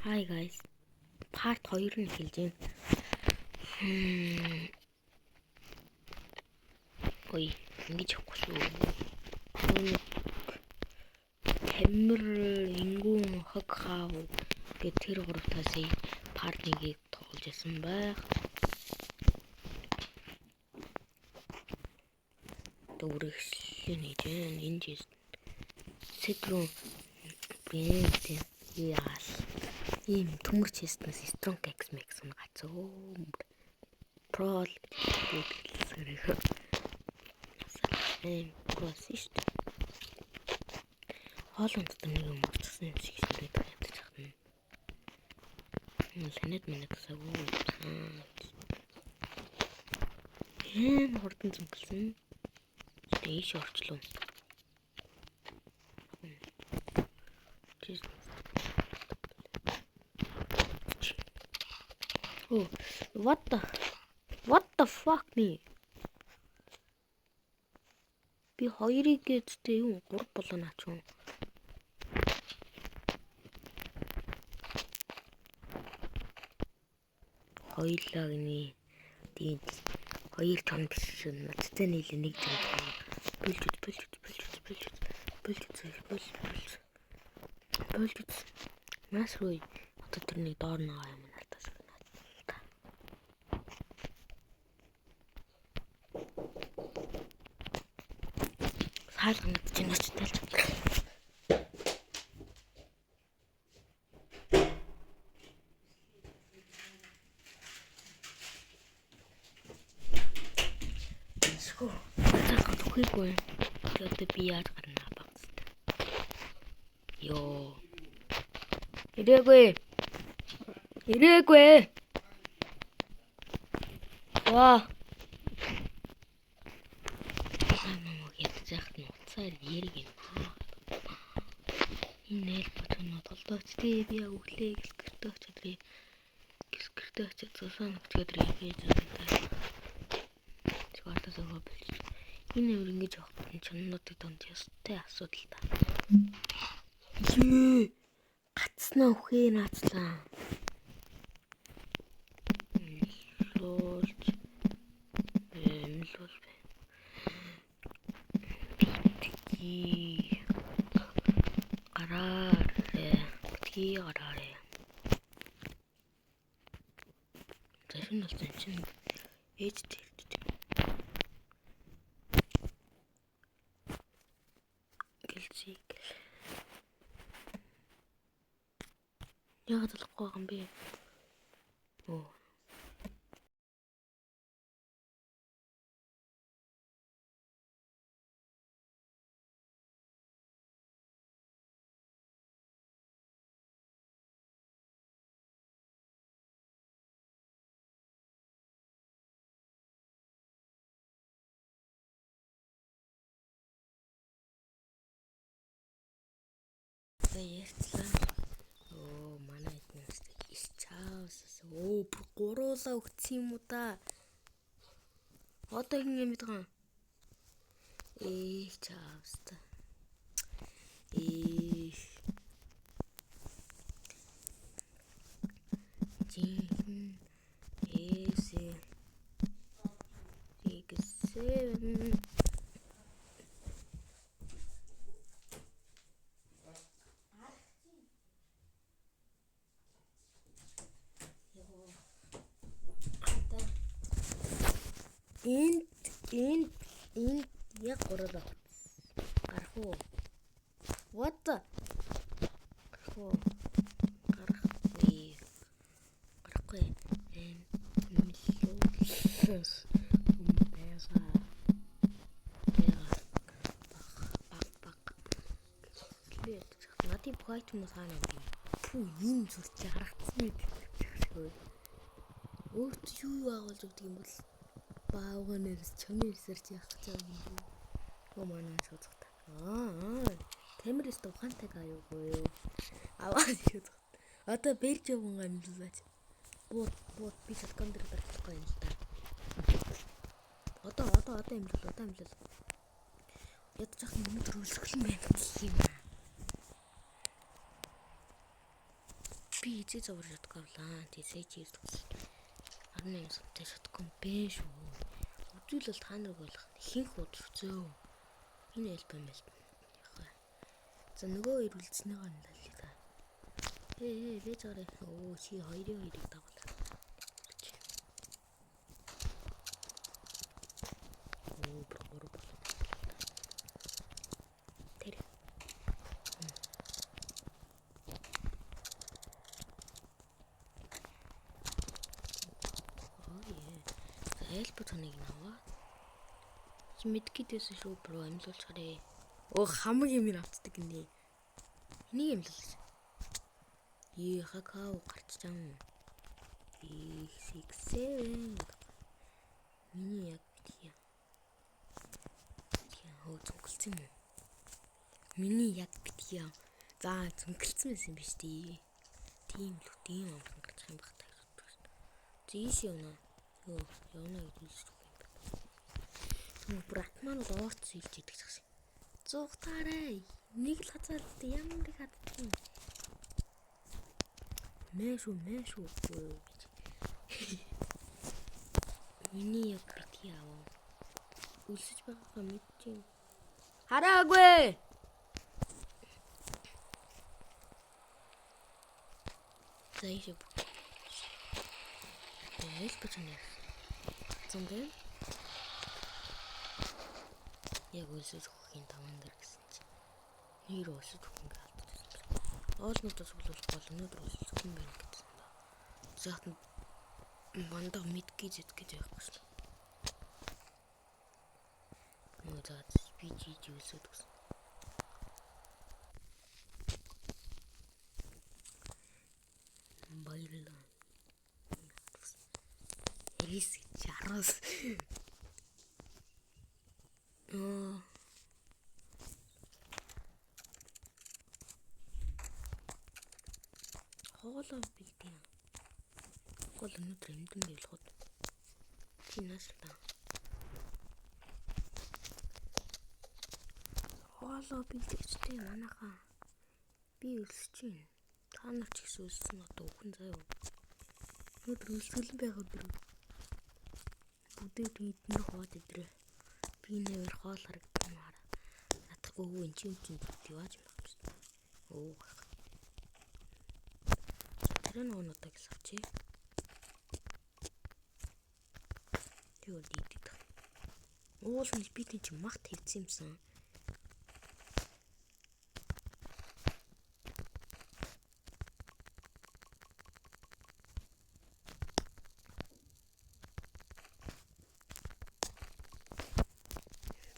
Hi guys. Part 2 нь эхэлж байна. Ой, ингэж явахгүй шүү. Тамир ингүүн хог хаав гэх тэр гуравтаас part 1-ийг тоглож байсан байх. Дөрөвчлэн хийж байна. Энэ жист сэтрүү бэнтэй яас. Ийм төмөрч хийснээс strong x-max нь гацөө. Прол гэдэг. Просишт. Хоолнд дотор нэг юм болчихсон юм шиг ширээд байдаг чахна. Санаад мэнэсээгүү. Хурдан зөнгөлсөн. Дэш орчлоо. Oh, what the fuck me? Би хоёрыг гэдтэй юу 3 болоо наач юм. Хоёулаа гинэ. Тийм хоёр тон биш надтай нийлээ нэг тон. Бүлж. Масруу. Одоо тэрний доор байгаа юм надаас гинэ. Хаалганад чинь очиж талж. Схөө. Цаах тохигүй. Тэгээд би яаж гарна багцтай. Йоо. Ирээгүй. Ваа. Цаар яриг юм. Энэ нэл бодно толдооч тий би өглөө гисгэртөө очиадрээ. Гисгэртөө очиад зосон өгчөөдрээ гэж байна. Чигээрээс өгөө бил. Энэ өөр ингэж явах чаннуудыг донд ястай асуудал та. Гацснаа өхөө наацлаа. Луулж. Гараарэ. Тэшин л чинь ээж тэлдэж. Гэлзиг. Яагаад болохгүй юм бэ? Оо. Ярьцлаа. Оо манай эднээс чаавс. Оо гуруулаа өгсөн юм уу та? Одоо хин юм байгаа. Чаавс та. Чин эсэ. Игсэн. Энд яг гурал авах. Гарах уу? What the? Гарахгүй. Гарахгүй. Надад бухайч юм санаа юм. Фүү, ийм зүрч харагдсан мэт. Өөрт юу агуулж өгдөг юм бол бааганаас чамын ресерч яах гэж байгаа юм бэ? Оо манай шоцгота. Тамирс тухантай аюугүй юу? Аваад юу. Одоо бэлж явган амлуулаач. Бууд би шаткан дээр барахгүй юм л та. Одоо амлуул. Ядчих юм өнөдөр үлсгэлэн байна гэх юм аа. Би эзээ зовж ядгаалаа. Тэсэж ийс. 18 сартай шатгүй бэ шүү. Үзүүлэл та нарыг болох ихэнх удаа зөө. Энэ альбом яхаа. За нөгөө хоёр үлдснийгаа нэлээ та. Бэ зарэ. Оо чи хоёрыг дагуулаа. Оо богор бол. Тэр. Альбом тоныг наваа. Чи мэдгэдээс шүү бро амьлуулж харъя. Оо хамаг юм авцдаг гинэ. Энийг амьлуулж. Хакао гарчсан. 6 миний яг битгий. Яа зүгэлцэн юм. Миний яг битгий. За зүгэлцэн байсан биз дээ. Тийм л үгүй юм гарч юм бах таа. Зээс явна. Йоо явна гэж хэлж байна. Братман лооц хэлж идэх гэсэн. Зугтаарай. Нэг л хазаалт ямар их хатсан. Мэшүү. Миний яг битгий аваа. Үлсэж байгаагаа мэдчихэв. Хараагүй. Зайшээ. Эл бочноо. Зөндөө. Яг үлсэж өгөхийн таван дээр гэсэн чинь. Нэр үлсэж өгөх юм алдчихсан. Оолнуудаас өглөөх бол өнөөдөр үлсэж өгөх юм байна гэсэн. Зэхтэн мандаа мэдгүй зэтгэж явах гэсэн. Нөө за би үлсэж өгсөн. Баярлалаа. Рис чарас. Хоолоо бэлдээ. Гол өнөдөр эмдэн байл хот. Тинаас л таа. Хоолоо бэлдэгчтэй манайхаа. Би өлсөж байна. Та нар ч гэсэн өлсөн одоо өхөн заяа. Өнөдөр өлсгөлэн байх өдөр. Бүдээд идэх хоод өдрөө. Би нээр хоол харагдсан маа. Ятахгүй энэ чинь яваач юм байна. Оо. Тэр нуунуудаа гэж авчи. Тэгвэл идэх. Уулын би тийм ч магт хийсэн юмсан.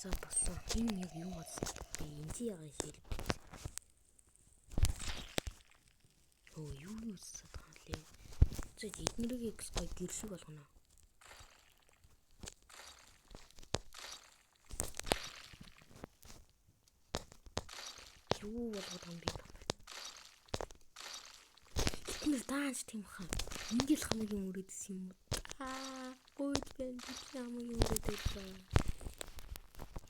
За болсон. Энэ яг юу болсон бэ? Энд яагаад шилбэ? Оо юу юусаад хаалээ. За эднэрийг гой гэршиг болгоно. Юу болгоод юм бэ? Эднэр даанч тийм хаа. Ингээл хамгийн өрөөдсөн юм уу? Гойд бэн хамгийн өрөөдөв.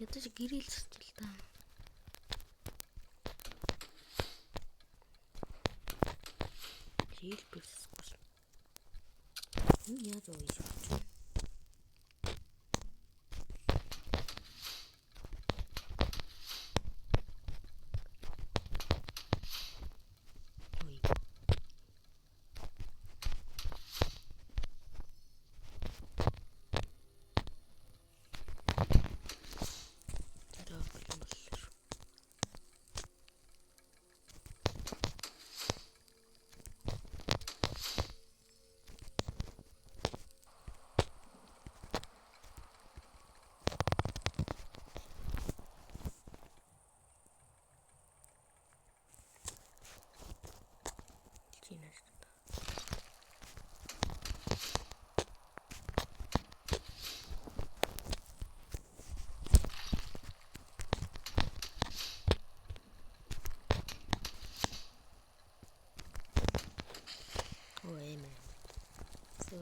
Ядаж гэрэлсэж л та. Хэлбэрсгүй. Энэ яаж уу юм?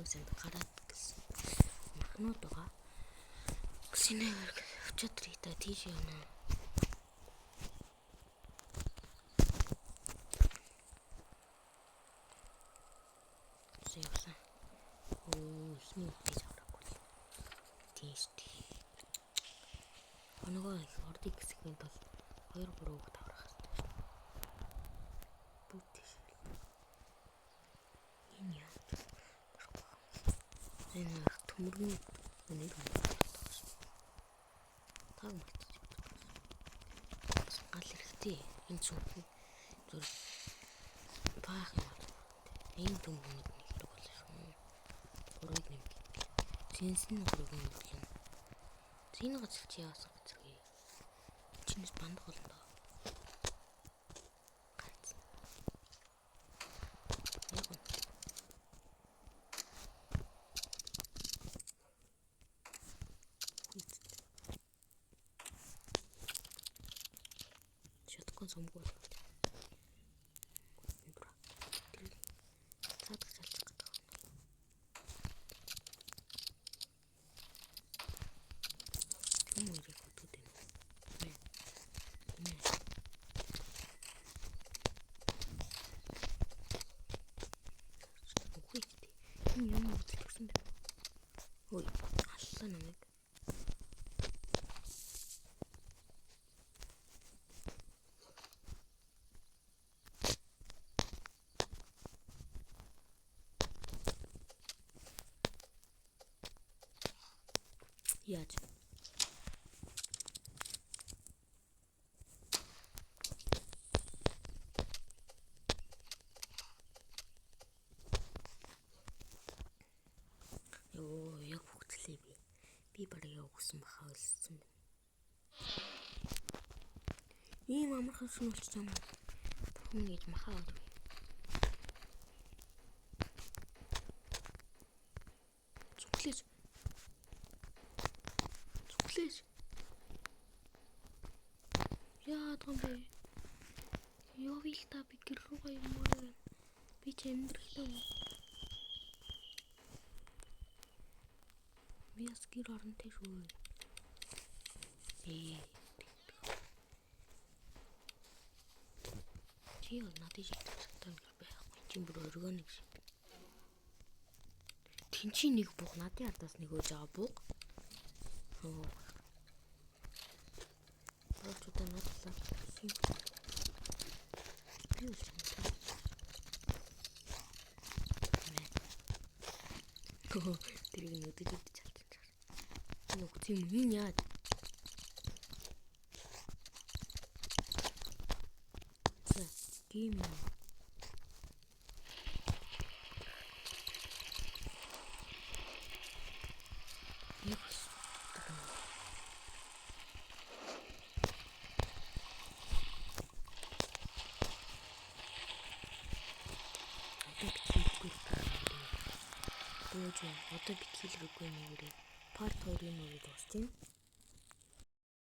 Сүүсэнд гараад гэсэн. Махнууд байгаа. Гсинээр өчигдөр та тийш явна. явсан. Ихний үгтэй авраггүй. Тийш тий. Нөгөө ордыг хэсэгт бол 2 3 үг таврах хэрэгтэй. Бүтээш. Энэ яа. Энэ төмөрний нэр юм. Таг мартчих. Гал хэрэгтэй. Энэ ч үгүй. Зүр баах юм. Энэ төмөрний хэрэг болоо шүү. Гурыг нэмэх. Синсэн гурыг нэмэх. Зин газар чи яасан гэж. Чинээс бандах болно доо. Гац. Яг нь. Шаткон сумгүй болов. Цаадах залчих гэдэг. Юм уу ирэх хөтөд юм. Юм үзлэгсэн бэ. Ой, аллаа намайг. Яаж? Яг хөгцлээ би. Би барыг өгсөн баха өлссөн байна. Ийм амархан шүнэлч юм. Бүхэн гэж махаа авдаг. Цуглээж. Яа том бэ? Явил та би гэр рүүгээ юмаа. Би ч амьдрахлаа. Яс гэр оронтой шүү. Чи надад шигтэй байхгүй. Чи бүр органик шиг. Тинчи нэг буух надын ардаас нэг өж байгаа буух. Чудаа надлаа. Би үлч юм. Тэрийг нүдэд чалтаж. Нөгөө тийм юм яа. Гейм. Одоо битгийлрэхгүй нэрээ. Part 2-ын үрийг дуусчих.